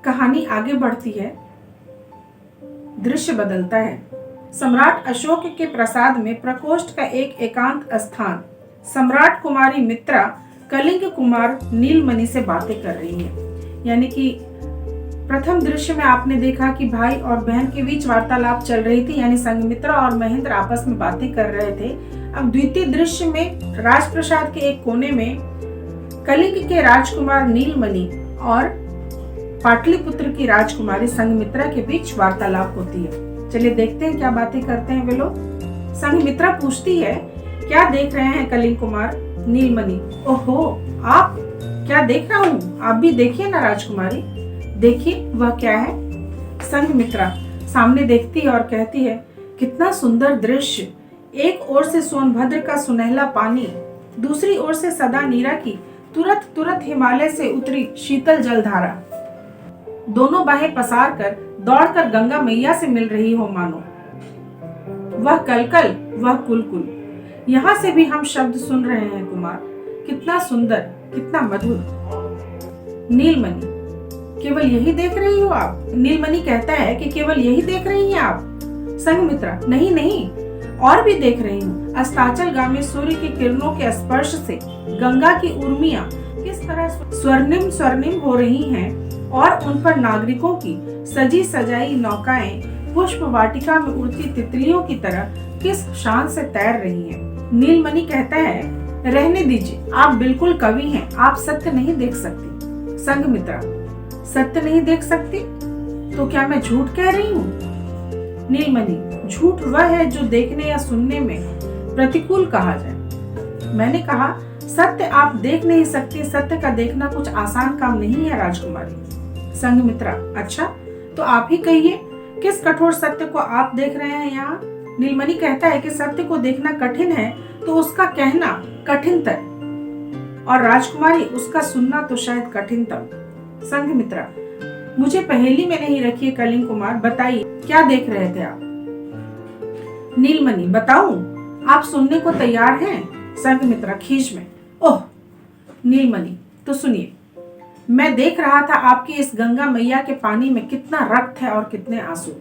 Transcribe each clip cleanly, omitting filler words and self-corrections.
कहानी आगे बढ़ती है, दृश्य बदलता है। सम्राट अशोक के प्रसाद में प्रकोष्ठ का एक एकांत स्थान। सम्राट कुमारी मित्रा कलिंग कुमार नीलमणि से बातें कर रही है। यानी कि प्रथम दृश्य में आपने देखा कि भाई और बहन के बीच वार्तालाप चल रही थी, यानी संघमित्रा और महेंद्र आपस में बातें कर रहे थे। अब द्वितीय दृश्य में राजप्रसाद के एक कोने में कलिंग के राजकुमार नीलमणि और पाटलिपुत्र की राजकुमारी संघमित्रा के बीच वार्तालाप होती है। चलिए देखते हैं क्या बातें करते हैं वे लोग। संघमित्रा पूछती है, क्या देख रहे हैं कलिंग कुमार नीलमणि? ओहो, आप? क्या देख रहा हूँ, आप भी देखिए ना राजकुमारी। देखिए वह क्या है? संघमित्रा सामने देखती है और कहती है, कितना सुंदर दृश्य। एक ओर से सोनभद्र का सुनहला पानी, दूसरी ओर से सदा नीरा की तुरत तुरत हिमालय से उतरी शीतल जलधारा। दोनों बाहें पसार कर दौड़कर गंगा मैया से मिल रही हो मानो। वह कलकल, वह कुलकुल। यहाँ से भी हम शब्द सुन रहे हैं कुमार। कितना सुंदर, कितना मधुर। नीलमणि, केवल यही देख रही हो आप? नीलमणि कहता है कि केवल यही देख रही हैं आप? संघमित्रा, नहीं नहीं, और भी देख रही हूँ। अस्ताचलगामी सूर्य की किरणों के स्पर्श से गंगा की उर्मियां किस तरह स्वर्णिम स्वर्णिम हो रही हैं और उन पर नागरिकों की सजी सजाई नौकाएं पुष्प वाटिका में उड़ती तितलियों की तरह किस शान से तैर रही हैं। नीलमणि कहता है, रहने दीजिए, आप बिल्कुल कवि हैं, आप सत्य नहीं देख सकती। संघमित्रा, सत्य नहीं देख सकती? तो क्या मैं झूठ कह रही हूँ? नीलमणि, झूठ वह है जो देखने या सुनने में प्रतिकूल कहा जाए। मैंने कहा सत्य आप देख नहीं सकते। सत्य का देखना कुछ आसान काम नहीं है राजकुमारी। संघमित्रा, अच्छा तो आप ही कहिए, किस कठोर सत्य को आप देख रहे हैं यहाँ? नीलमणि कहता है कि सत्य को देखना कठिन है तो उसका कहना कठिनतर, और राजकुमारी उसका सुनना तो शायद कठिनतम। संघमित्रा, मुझे पहेली में नहीं रखिए कलिंग कुमार, बताइए क्या देख रहे थे आप? नीलमणि, बताऊं? आप सुनने को तैयार हैं? संघमित्रा खींच में, ओह। नीलमणि, तो सुनिए, मैं देख रहा था आपकी इस गंगा मैया के पानी में कितना रक्त है और कितने आंसू।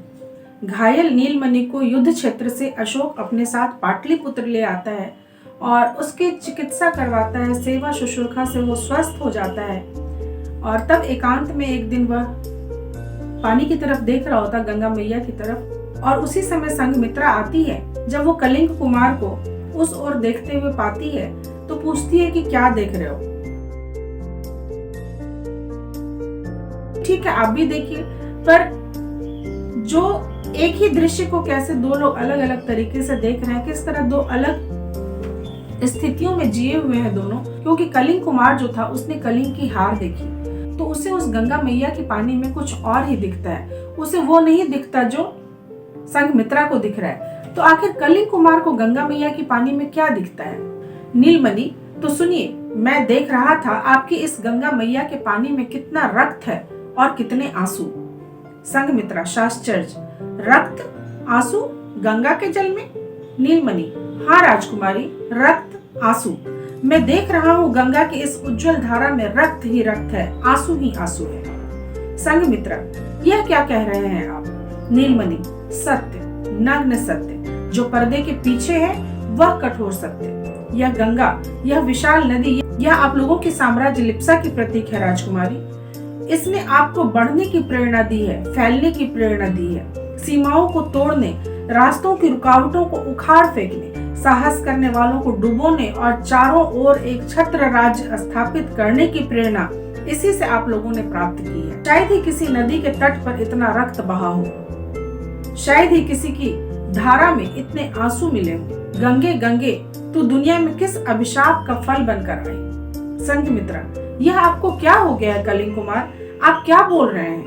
घायल नीलमणि को युद्ध क्षेत्र से अशोक अपने साथ पाटलिपुत्र ले आता है और उसकी चिकित्सा करवाता है। सेवा शुश्रूषा से वो स्वस्थ हो जाता है और तब एकांत में एक दिन वह पानी की तरफ देख रहा होता, गंगा मैया की तरफ, और उसी समय संघमित्रा आती है। जब वो कलिंग कुमार को उस ओर देखते हुए पाती है तो पूछती है कि क्या देख रहे हो? ठीक है, आप भी देखिए, पर जो एक ही दृश्य को कैसे दो लोग अलग अलग तरीके से देख रहे हैं, किस तरह दो अलग स्थितियों में जिए हुए हैं दोनों। क्योंकि कलिंग कुमार जो था उसने कलिंग की हार देखी तो उसे उस गंगा मैया के पानी में कुछ और ही दिखता है, उसे वो नहीं दिखता जो संघमित्रा को दिख रहा है। तो आखिर कलिंग कुमार को गंगा मैया की पानी में क्या दिखता है? नीलमणि, तो सुनिए, मैं देख रहा था आपकी इस गंगा मैया के पानी में कितना रक्त है और कितने आंसू। संघमित्रा साश्चर्य, रक्त, आंसू गंगा के जल में? नीलमणि, हाँ राजकुमारी, रक्त, आंसू। मैं देख रहा हूँ गंगा की इस उज्जवल धारा में रक्त ही रक्त है, आंसू ही आंसू है। संघमित्रा, यह क्या कह रहे हैं आप? नीलमणि, सत्य, नग्न सत्य, जो पर्दे के पीछे है वह कठोर सत्य। यह गंगा, यह विशाल नदी, यह आप लोगों की साम्राज्य लिप्सा की प्रतीक है राजकुमारी। इसने आपको बढ़ने की प्रेरणा दी है, फैलने की प्रेरणा दी है, सीमाओं को तोड़ने, रास्तों की रुकावटों को उखाड़ फेंकने, साहस करने वालों को डुबोने और चारों ओर एक छत्र राज्य स्थापित करने की प्रेरणा इसी से आप लोगों ने प्राप्त की है। शायद ही किसी नदी के तट पर इतना रक्त बहा हो, शायद ही किसी की धारा में इतने आंसू मिले हो। गंगे गंगे, तू दुनिया में किस अभिशाप का फल बनकर आई? संघमित्रा, यह आपको क्या हो गया है कलिंग कुमार, आप क्या बोल रहे हैं?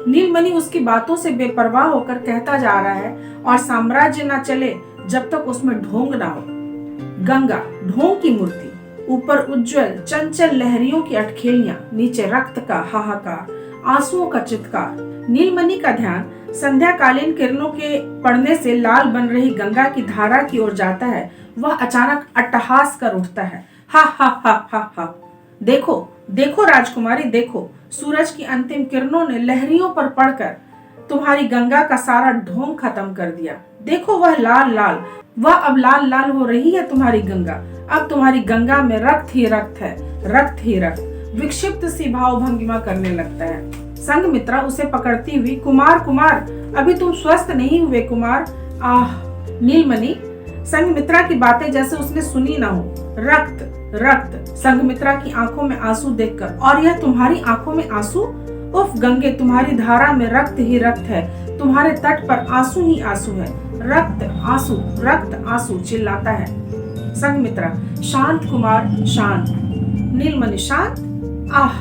नीलमणि उसकी बातों से बेपरवाह होकर कहता जा रहा है, और साम्राज्य न चले जब तक उसमें ढोंग ना हो। गंगा ढोंग की मूर्ति, ऊपर उज्जवल चंचल लहरियों की अटखेलियां, नीचे रक्त का हाहाकार, आंसुओं का चित्कार। नीलमणि का ध्यान संध्याकालीन किरणों के पड़ने से लाल बन रही गंगा की धारा की ओर जाता है, वह अचानक अट्टहास कर उठता है। हा हा हा हा हा। देखो देखो राजकुमारी, देखो, सूरज की अंतिम किरणों ने लहरियों पर पड़कर तुम्हारी गंगा का सारा ढोंग खत्म कर दिया। देखो वह लाल लाल, वह अब लाल लाल हो रही है तुम्हारी गंगा। अब तुम्हारी गंगा में रक्त ही रक्त है, रक्त ही रक्त। विक्षिप्त सी भाव भंगिमा करने लगता है। संघमित्रा उसे पकड़ती हुई, कुमार कुमार, अभी तुम स्वस्थ नहीं हुए कुमार। आह नीलमणि, संघमित्रा की बातें जैसे उसने सुनी ना हो। रक्त रक्त, संघमित्रा की आंखों में आंसू देखकर, और यह तुम्हारी आंखों में आंसू? उफ गंगे, तुम्हारी धारा में रक्त ही रक्त है, तुम्हारे तट पर आंसू ही आंसू है। रक्त आंसू चिल्लाता है। संघमित्रा, शांत कुमार शांत। नीलमणि, शांत? आह,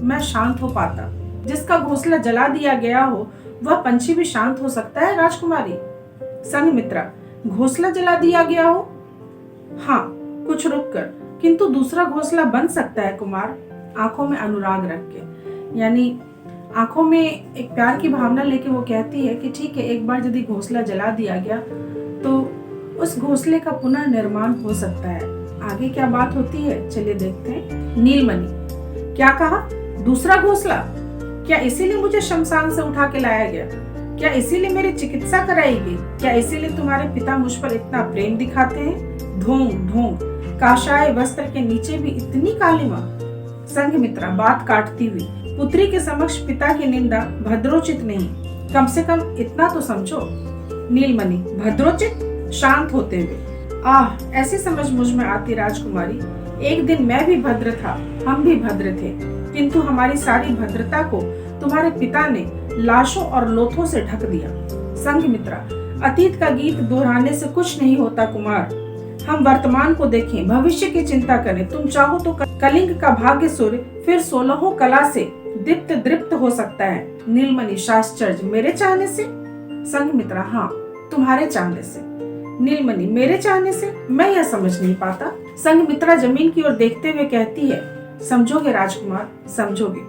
मैं शांत हो पाता। जिसका घोंसला जला दिया गया हो वह पंछी भी शांत हो सकता है राजकुमारी? संघमित्रा, घोंसला जला दिया गया हो? हाँ, कुछ रुक कर, किंतु दूसरा घोंसला बन सकता है कुमार। आंखों में अनुराग रख के, यानी आंखों में एक प्यार की भावना लेके वो कहती है कि ठीक है, एक बार यदि घोंसला जला दिया गया तो उस घोंसले का पुनः निर्माण हो सकता है। आगे क्या बात होती है, चलिए देखते हैं। नीलमणि, क्या कहा? दूसरा घोंसला? क्या इसीलिए मुझे शमशान से उठा के लाया गया? क्या इसीलिए मेरी चिकित्सा कराई गई? क्या इसीलिए तुम्हारे पिता मुझ पर इतना प्रेम दिखाते हैं? ढोंग ढोंग, काशाय वस्त्र के नीचे भी इतनी कालिमा? संघमित्रा बात काटती हुई, पुत्री के समक्ष पिता की निंदा भद्रोचित नहीं, कम से कम इतना तो समझो। नीलमणि, भद्रोचित? शांत होते हुए, आह, ऐसी समझ मुझ में आती राजकुमारी। एक दिन मैं भी भद्र था, हम भी भद्र थे, किंतु हमारी सारी भद्रता को तुम्हारे पिता ने लाशों और लोथों से ढक दिया। संघमित्रा, अतीत का गीत दोहराने से कुछ नहीं होता कुमार। हम वर्तमान को देखें, भविष्य की चिंता करें। तुम चाहो तो कलिंग का भाग्य सूर्य फिर 16 कला से दीप्त दृप्त हो सकता है। नीलमणि, शास्त्रज, मेरे चाहने से? संघमित्रा, हाँ, तुम्हारे चाहने से। नीलमणि, मेरे चाहने से? मैं यह समझ नहीं पाता। संघमित्रा जमीन की ओर देखते हुए कहती है, समझोगे राजकुमार, समझोगे?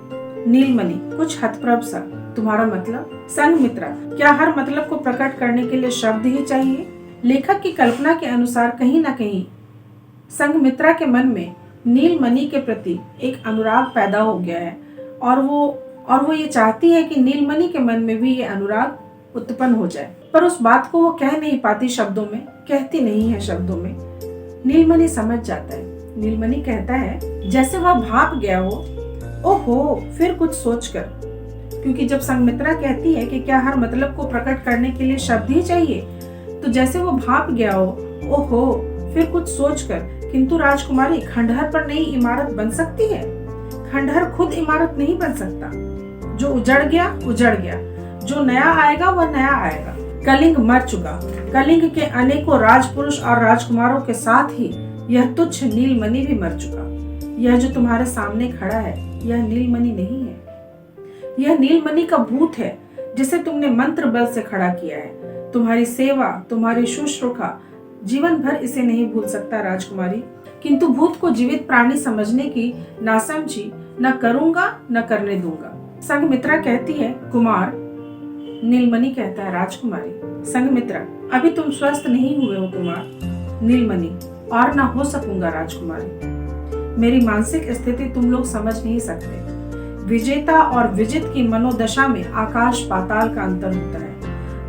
नीलमणि, कुछ हतप्रभ सा, तुम्हारा मतलब? संघमित्रा, क्या हर मतलब को प्रकट करने के लिए शब्द ही चाहिए? लेखक की कल्पना के अनुसार कहीं न कहीं संघमित्रा के मन में नीलमणि के प्रति एक अनुराग पैदा हो गया है, और वो ये चाहती है कि नीलमणि के मन में भी ये अनुराग उत्पन्न हो जाए, पर उस बात को वो कह नहीं पाती शब्दों में, कहती नहीं है शब्दों में। नीलमणि समझ जाता है। नीलमणि कहता है, जैसे वह भाप गया हो। ओहो, फिर कुछ सोचकर, क्योंकि जब संघमित्रा कहती है कि क्या हर मतलब को प्रकट करने के लिए शब्द ही चाहिए, तो जैसे वो भाप गया हो। ओहो, फिर कुछ सोचकर, किंतु राजकुमारी, खंडहर पर नई इमारत बन सकती है? खंडहर खुद इमारत नहीं बन सकता। जो उजड़ गया उजड़ गया, जो नया आएगा वह नया आएगा। कलिंग मर चुका, कलिंग के अनेकों राजपुरुष और राजकुमारों के साथ ही यह तुच्छ नीलमणि भी मर चुका। यह जो तुम्हारे सामने खड़ा है, यह नीलमणि नहीं है, यह नीलमणि का भूत है, जिसे तुमने मंत्र बल से खड़ा किया है। तुम्हारी सेवा, तुम्हारी शुश्रूषा, जीवन भर इसे नहीं भूल सकता राजकुमारी। किंतु भूत को जीवित प्राणी समझने की नासमझी न करूंगा न करने दूंगा। संघमित्रा कहती है, कुमार। नीलमणि कहता है, राजकुमारी। संघमित्रा, अभी तुम स्वस्थ नहीं हुए हो कुमार। नीलमणि, और ना हो सकूंगा राजकुमारी। मेरी मानसिक स्थिति तुम लोग समझ नहीं सकते। विजेता और विजित की मनोदशा में आकाश पाताल का अंतर होता है।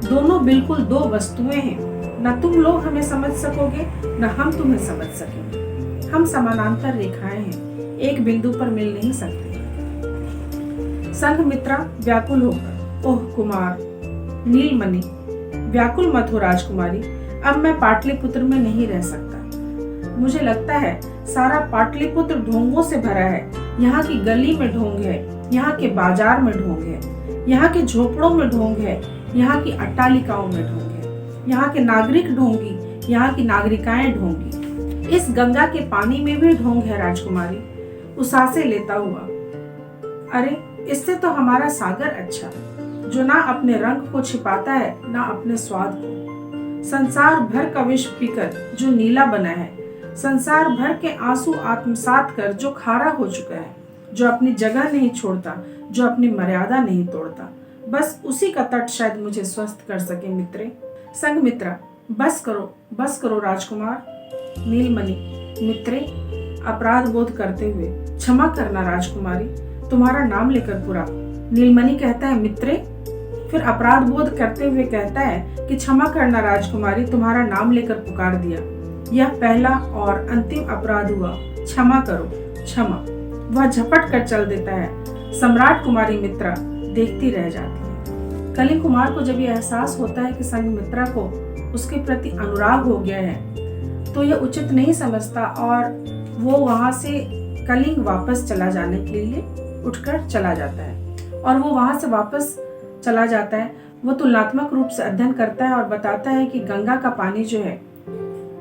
दोनों बिल्कुल दो वस्तुएं हैं। न तुम लोग हमें समझ सकोगे, न हम तुम्हें समझ सकेंगे। हम समानांतर रेखाएं हैं, एक बिंदु पर मिल नहीं सकते। संघमित्रा व्याकुल होकर, ओह कुमार। नीलमणि, व्याकुल मत हो राजकुमारी, अब मैं पाटलिपुत्र में नहीं रह सकता। मुझे लगता है सारा पाटलिपुत्र ढोंगों से भरा है। यहाँ की गली में ढोंग है, यहाँ के बाजार में ढोंग है, यहाँ के झोपड़ों में ढोंग है, यहाँ की अट्टालिकाओं में ढोंग है, यहाँ के नागरिक ढोंगी, यहाँ की नागरिकाएं ढोंगी। इस गंगा के पानी में भी ढोंग है राजकुमारी, उसासे लेता हुआ। अरे, इससे तो हमारा सागर अच्छा, जो ना अपने रंग को छिपाता है ना अपने स्वाद को। संसार भर का विष पीकर जो नीला बना है, संसार भर के आंसू आत्मसात कर जो खारा हो चुका है, जो अपनी जगह नहीं छोड़ता, जो अपनी मर्यादा नहीं तोड़ता, बस उसी का तट शायद मुझे स्वस्थ कर सके मित्रे। संघमित्रा, बस करो राजकुमार। नीलमणि, मित्रे, अपराध बोध करते हुए, क्षमा करना राजकुमारी, तुम्हारा नाम लेकर पूरा। नीलमणि कहता है, मित्रे, फिर अपराध बोध करते हुए कहता है कि क्षमा करना राजकुमारी, तुम्हारा नाम लेकर पुकार दिया। यह पहला और अंतिम अपराध हुआ, क्षमा करो, क्षमा। वह झपट कर चल देता है। सम्राट कुमारी मित्रा देखती रह जाती है। कलिंग कुमार को जब यह एहसास होता है कि संघमित्रा को उसके प्रति अनुराग हो गया है तो यह उचित नहीं समझता और वो वहां से कलिंग वापस चला जाने के लिए उठकर चला जाता है। और वो वहां से वापस चला जाता है। वो तुलनात्मक रूप से अध्ययन करता है और बताता है कि गंगा का पानी जो है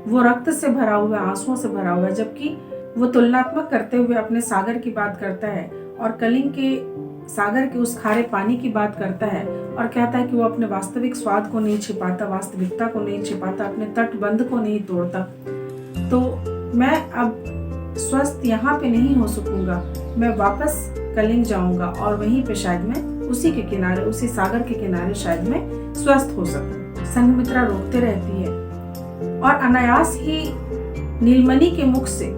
वो रक्त से भरा हुआ है, आंसुओं से भरा हुआ है, जबकि वो तुलनात्मक करते हुए अपने सागर की बात करता है और कलिंग के सागर के उस खारे पानी की बात करता है और कहता है कि वो अपने वास्तविक स्वाद को नहीं छिपाता, वास्तविकता को नहीं छिपाता, अपने तटबंध को नहीं तोड़ता। तो मैं अब स्वस्थ यहाँ पे नहीं हो सकूंगा, मैं वापस कलिंग जाऊंगा और वहीं पे शायद मैं उसी के किनारे, उसी सागर के किनारे शायद मैं स्वस्थ हो सकूं। संघमित्रा रोकते रहती है और अनायास ही नीलमणि के मुख से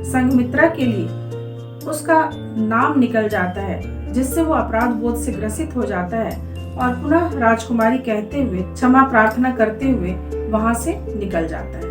संघमित्रा के लिए उसका नाम निकल जाता है, जिससे वो अपराध बोध से ग्रसित हो जाता है और पुनः राजकुमारी कहते हुए, क्षमा प्रार्थना करते हुए वहां से निकल जाता है।